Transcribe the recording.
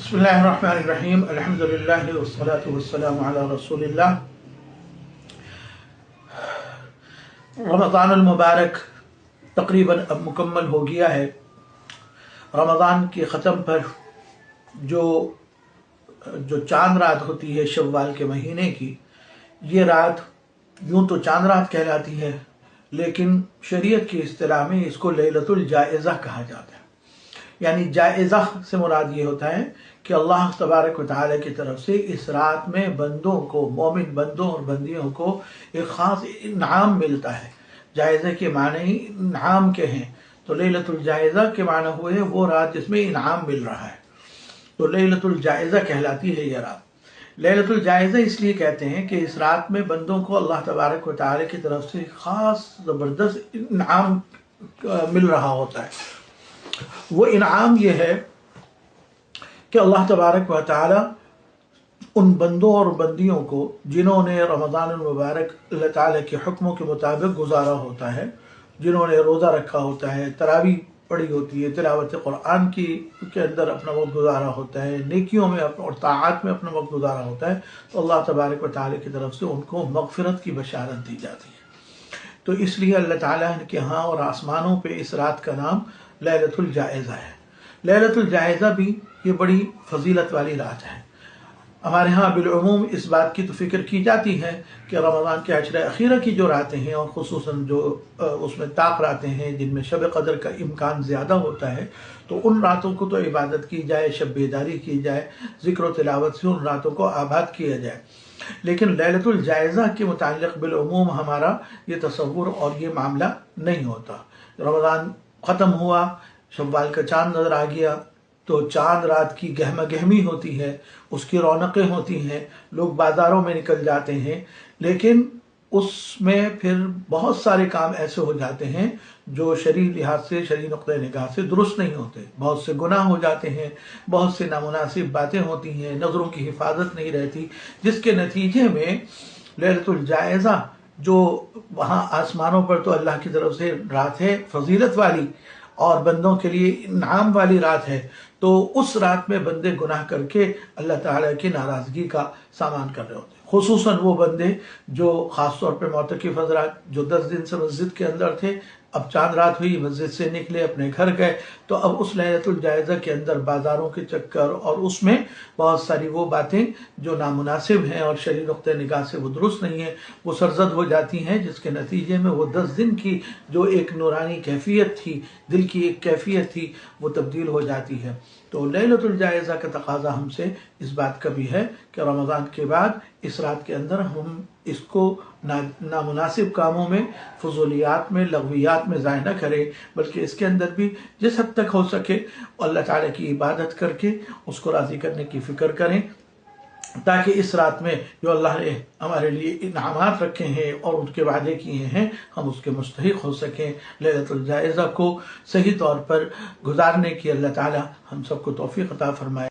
बिस्मिल्लाहिर्रहमानिर्रहीम अल्हम्दुलिल्लाह वस्सलातु वस्सलामु अला रसूलिल्लाह। रमज़ानुल मुबारक तकरीबन अब मुकम्मल हो गया है। रमज़ान के ख़त्म पर जो चांद रात होती है शव्वाल के महीने की, ये रात यूँ तो चांद रात कहलाती है, लेकिन शरीयत की इस्तिलाह में इसको लैलतुल जाइज़ा कहा जाता है। यानी जाइज़ा से मुराद ये होता है कि अल्लाह तबारक व तआला की तरफ से इस रात में बंदों को, मोमिन बंदों और बंदियों को एक ख़ास इनाम मिलता है। जाइज़ा के माने ही इनाम के हैं, तो लैलतुल जाइज़ा के माने हुए वो रात जिसमें इनाम मिल रहा है, तो लैलतुल जाइज़ा कहलाती है ये रात। लैलतुल जाइज़ा इसलिए कहते हैं कि इस रात में बंदों को अल्लाह तबारक व तआला की तरफ से ख़ास ज़बरदस्त इनाम मिल रहा होता है। वो इनाम ये है कि अल्लाह तबारक व तआला उन बंदों और बंदियों को जिन्होंने रमज़ान मुबारक अल्लाह ताला के हुक्मों के मुताबिक गुजारा होता है, जिन्होंने रोज़ा रखा होता है, तरावी पढ़ी होती है, तिलावत कुरान की के अंदर अपना वक्त गुजारा होता है, नेकियों में और ताआत में अपना वक्त गुजारा होता है, तो अल्लाह तबारक व तआला की तरफ से उनको मग़फ़िरत की बशारत दी जाती है। तो इसलिए अल्लाह ताला के यहाँ और आसमानों पे इस रात का नाम लैलतुल जाइज़ा है। लैलतुल जाइज़ा भी ये बड़ी फजीलत वाली रात है। हमारे यहाँ बिलउमूम इस बात की तो फिक्र की जाती है कि रमज़ान के अशरे अखीरा की जो रातें हैं, और ख़ुसूसन जो उसमें ताक़ रातें हैं जिनमें शब क़दर का इम्कान ज़्यादा होता है, तो उन रातों को तो इबादत की जाए, शब बेदारी की जाए, ज़िक्र व तिलावत से उन रातों को आबाद किया जाए। लेकिन लैलतुल जाइज़ा के मुताल्लिक़ बिलउमूम हमारा ये तसव्वुर और ये मामला नहीं होता। रमज़ान ख़त्म हुआ, शव्वाल का चाँद नज़र आ गया, तो चाँद रात की गहमा गहमी होती है, उसकी रौनकें होती हैं, लोग बाज़ारों में निकल जाते हैं, लेकिन उसमें फिर बहुत सारे काम ऐसे हो जाते हैं जो शरई लिहाज से, शरई नुक्ते निगाह से दुरुस्त नहीं होते। बहुत से गुनाह हो जाते हैं, बहुत से नामुनासिब बातें होती हैं, नज़रों की हिफाजत नहीं रहती, जिसके नतीजे में लैलतुल जाइज़ा जो वहाँ आसमानों पर तो अल्लाह की तरफ से रात है फजीलत वाली और बंदों के लिए इनाम वाली रात है, तो उस रात में बंदे गुनाह करके अल्लाह ताला की नाराज़गी का सामान कर रहे होते हैं। खुसूसन वो बंदे जो ख़ास तौर पर मोतकिफ़ हज़रात जो 10 दिन से मस्जिद के अंदर थे, अब चाँद रात हुई, मस्जिद से निकले, अपने घर गए, तो अब उस लैलतुल जाइज़ा के अंदर बाज़ारों के चक्कर और उसमें बहुत सारी वो बातें जो नामुनासिब हैं और शरई नुक्ते निगाह से वो दुरुस्त नहीं है, वो सरज़द हो जाती हैं, जिसके नतीजे में वो 10 दिन की जो एक नूरानी कैफियत थी, दिल की एक कैफियत थी, वो तब्दील हो जाती है। तो लैलतुल जाइज़ा का तकाज़ा हमसे इस बात का भी है कि रमज़ान के बाद इस रात के अंदर हम इसको नामुनासिब कामों में, फजूलियात में, लग़वियात में ज़ाय न करें, बल्कि इसके अंदर भी जिस हद तक हो सके अल्लाह ताला की इबादत करके उसको राज़ी करने की फ़िक्र करें, ताकि इस रात में जो अल्लाह ने हमारे लिए इनामात रखे हैं और उनके वादे किए हैं, हम उसके मुस्तहिक़ हो सकें। लैलतुल जाइज़ा को सही तौर पर गुजारने की अल्लाह ताला हम सबको तौफ़ीक़ अता फ़रमाए।